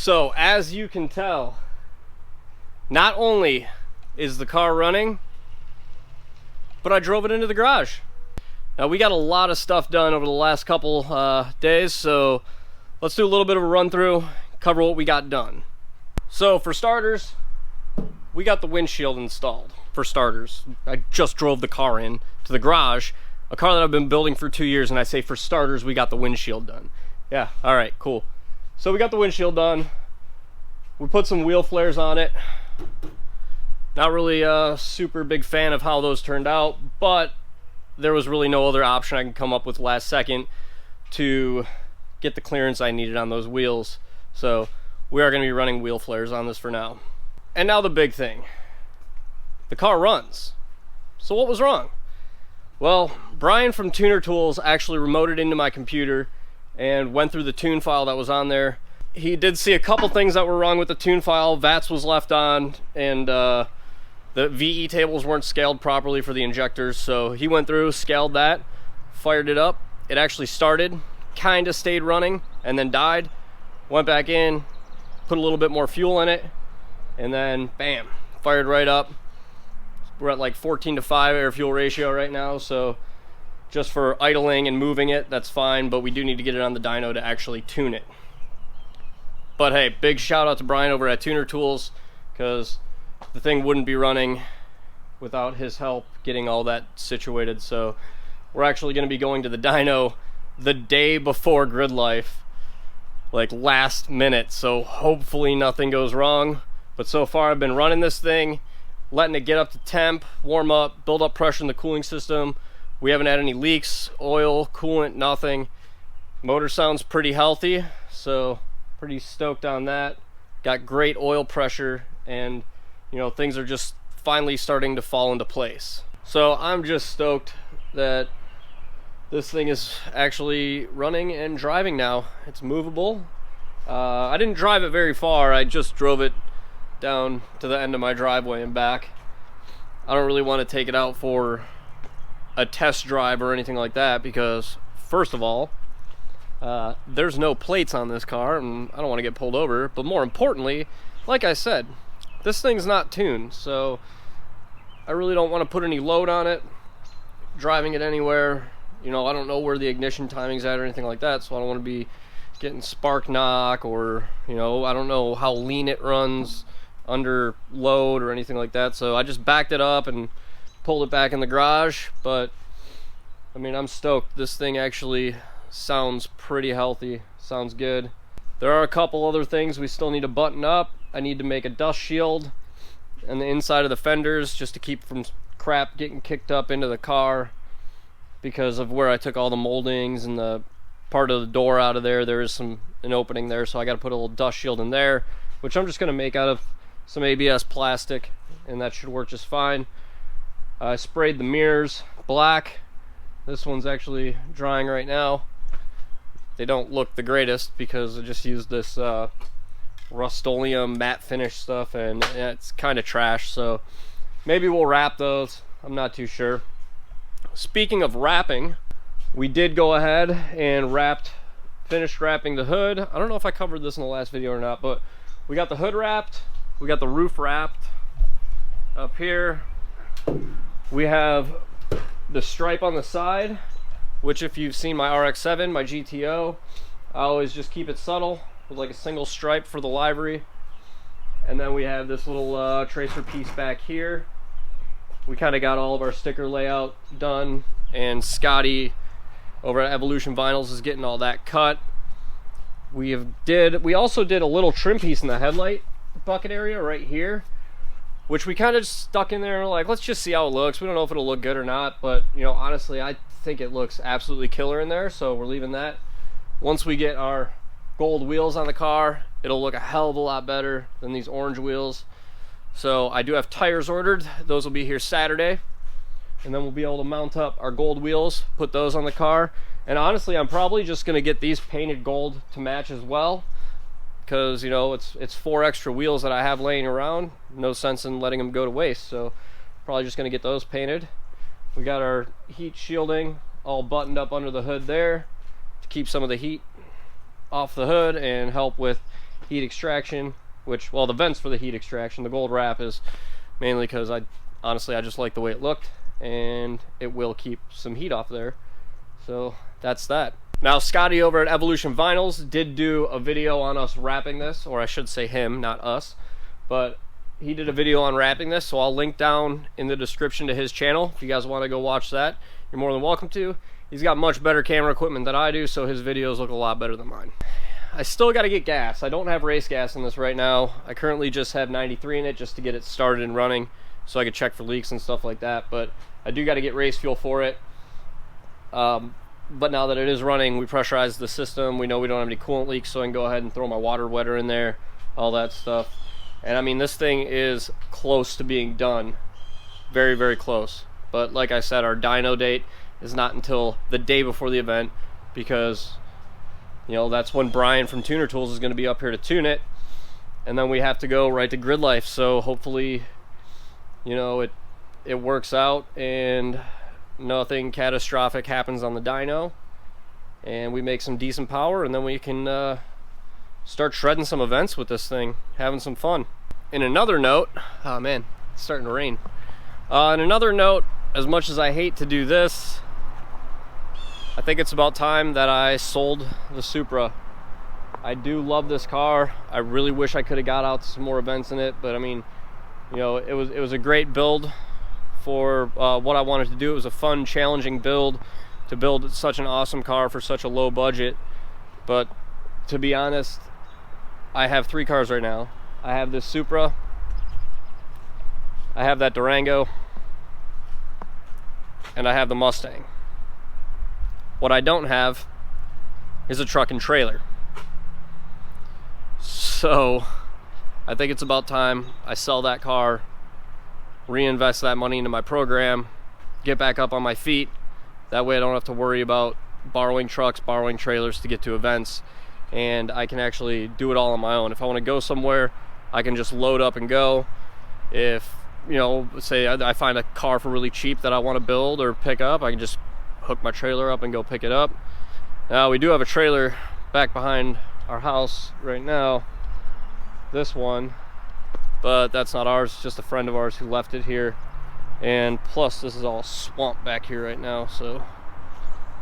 So as you can tell, not only is the car running, but I drove it into the garage. Now we got a lot of stuff done over the last couple days, so let's do a little bit of a run through, cover what we got done. So for starters, we got the windshield installed. For starters, I just drove the car in to the garage, a car that I've been building for 2 years, and I say for starters, we got the windshield done. Yeah, all right, cool. So we got the windshield done. We put some wheel flares on it. Not really a super big fan of how those turned out, but there was really no other option I can come up with last second to get the clearance I needed on those wheels. So we are going to be running wheel flares on this for now. And now the big thing. The car runs. So what was wrong? Well, Brian from Tuner Tools actually remoted into my computer and went through the tune file that was on there. He did see a couple things that were wrong with the tune file. VATS was left on, and the VE tables weren't scaled properly for the injectors, so he went through, scaled that, fired it up. It actually started, kind of stayed running, and then died. Went back in, put a little bit more fuel in it, and then bam, fired right up. We're at like 14:5 air fuel ratio right now, so just for idling and moving it, that's fine, but we do need to get it on the dyno to actually tune it. But hey, big shout out to Brian over at Tuner Tools, because the thing wouldn't be running without his help getting all that situated. So we're actually going to be going to the dyno the day before grid life, like last minute, so hopefully nothing goes wrong. But so far I've been running this thing, letting it get up to temp, warm up, build up pressure in the cooling system. We haven't had any leaks, oil, coolant, nothing. Motor sounds pretty healthy, so pretty stoked on that. Got great oil pressure, and you know, things are just finally starting to fall into place. So I'm just stoked that this thing is actually running and driving now. It's movable. I didn't drive it very far. I just drove it down to the end of my driveway and back. I don't really want to take it out for a test drive or anything like that, because first of all, there's no plates on this car and I don't want to get pulled over. But more importantly, like I said, this thing's not tuned, so I really don't want to put any load on it driving it anywhere. You know, I don't know where the ignition timing's at or anything like that, so I don't want to be getting spark knock, or you know, I don't know how lean it runs under load or anything like that. So I just backed it up and pulled it back in the garage. But I mean, I'm stoked. This thing actually sounds pretty healthy, sounds good. There are a couple other things we still need to button up. I need to make a dust shield on the inside of the fenders just to keep from crap getting kicked up into the car, because of where I took all the moldings and the part of the door out of there. There is an opening there, so I got to put a little dust shield in there, which I'm just going to make out of some ABS plastic, and that should work just fine. I sprayed the mirrors black. This one's actually drying right now. They don't look the greatest because I just used this Rust-Oleum matte finish stuff, and it's kind of trash, so maybe we'll wrap those. I'm not too sure. Speaking of wrapping, we did go ahead and finished wrapping the hood. I don't know if I covered this in the last video or not, but we got the hood wrapped, we got the roof wrapped. Up here we have the stripe on the side, which if you've seen my RX-7, my GTO, I always just keep it subtle with like a single stripe for the livery. And then we have this little tracer piece back here. We kind of got all of our sticker layout done, and Scotty over at Evolution Vinyls is getting all that cut. We also did a little trim piece in the headlight bucket area right here, which we kind of stuck in there like, let's just see how it looks. We don't know if it'll look good or not, but you know, honestly, I think it looks absolutely killer in there, so we're leaving that. Once we get our gold wheels on the car, it'll look a hell of a lot better than these orange wheels. So I do have tires ordered. Those will be here Saturday, and then we'll be able to mount up our gold wheels, put those on the car. And honestly, I'm probably just going to get these painted gold to match as well, because you know, it's 4 extra wheels that I have laying around. No sense in letting them go to waste, so probably just going to get those painted. We got our heat shielding all buttoned up under the hood there to keep some of the heat off the hood and help with heat extraction, which, well, the vents for the heat extraction. The gold wrap is mainly because honestly I just like the way it looked, and it will keep some heat off there. So that's that. Now, Scotty over at Evolution Vinyls did do a video on us wrapping this, or I should say him, not us, but he did a video on wrapping this, so I'll link down in the description to his channel. If you guys want to go watch that, you're more than welcome to. He's got much better camera equipment than I do, so his videos look a lot better than mine. I still got to get gas. I don't have race gas in this right now. I currently just have 93 in it just to get it started and running so I could check for leaks and stuff like that, but I do got to get race fuel for it. But now that it is running, we pressurized the system. We know we don't have any coolant leaks, so I can go ahead and throw my water wetter in there, all that stuff. And I mean, this thing is close to being done. Very, very close. But like I said, our dyno date is not until the day before the event, because, you know, that's when Brian from Tuner Tools is going to be up here to tune it. And then we have to go right to grid life. So hopefully, you know, it works out and nothing catastrophic happens on the dyno, and we make some decent power, and then we can start shredding some events with this thing, having some fun. In another note, oh man, it's starting to rain. In another note, as much as I hate to do this, I think it's about time that I sold the Supra. I do love this car. I really wish I could have got out to some more events in it, but I mean, you know, it was a great build for what I wanted to do. It was a fun, challenging build to build such an awesome car for such a low budget. But to be honest, I have 3 cars right now. I have this Supra, I have that Durango, and I have the Mustang. What I don't have is a truck and trailer. So I think it's about time I sell that car, reinvest that money into my program, get back up on my feet. That way I don't have to worry about borrowing trucks, borrowing trailers to get to events, and I can actually do it all on my own. If I want to go somewhere, I can just load up and go. If, you know, say I find a car for really cheap that I want to build or pick up, I can just hook my trailer up and go pick it up. Now, we do have a trailer back behind our house right now, this one, but that's not ours. It's just a friend of ours who left it here, and plus this is all swamp back here right now, so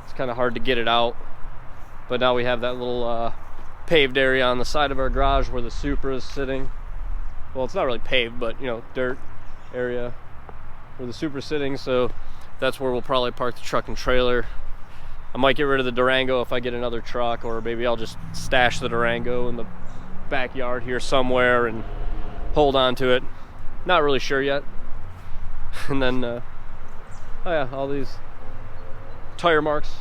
it's kind of hard to get it out. But now we have that little paved area on the side of our garage where the Supra is sitting. Well, it's not really paved, but, you know, dirt area where the Supra's sitting, so that's where we'll probably park the truck and trailer. I might get rid of the Durango if I get another truck, or maybe I'll just stash the Durango in the backyard here somewhere and hold on to it. Not really sure yet. And then oh yeah, all these tire marks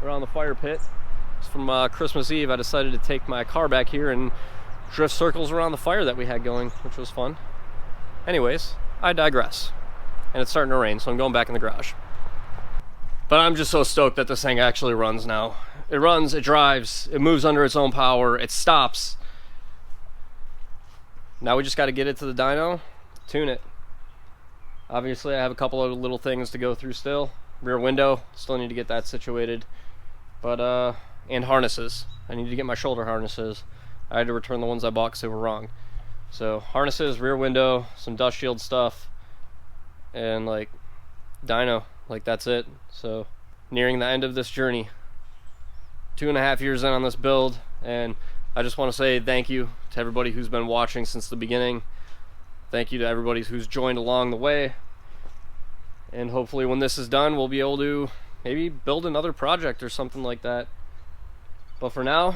around the fire pit. It's from Christmas Eve. I decided to take my car back here and drift circles around the fire that we had going, which was fun. Anyways, I digress, and it's starting to rain, so I'm going back in the garage. But I'm just so stoked that this thing actually runs now. It runs, it drives, it moves under its own power, it stops. Now we just got to get it to the dyno, tune it. Obviously I have a couple of little things to go through still. Rear window, still need to get that situated. But and harnesses. I need to get my shoulder harnesses. I had to return the ones I bought because they were wrong. So harnesses, rear window, some dust shield stuff, and like dyno. Like, that's it. So nearing the end of this journey. 2.5 years in on this build, and I just want to say thank you to everybody who's been watching since the beginning. Thank you to everybody who's joined along the way. And hopefully when this is done, we'll be able to maybe build another project or something like that. But for now,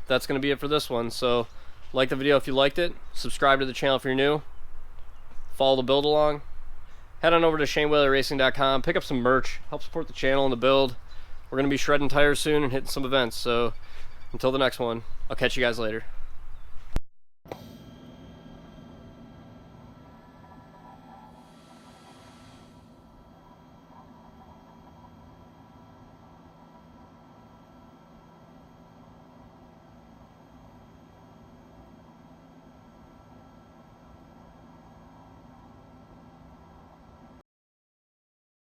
that's going to be it for this one. So like the video if you liked it, subscribe to the channel if you're new, follow the build along, head on over to ShaneWhaleyRacing.com, pick up some merch, help support the channel and the build. We're going to be shredding tires soon and hitting some events, so until the next one, I'll catch you guys later.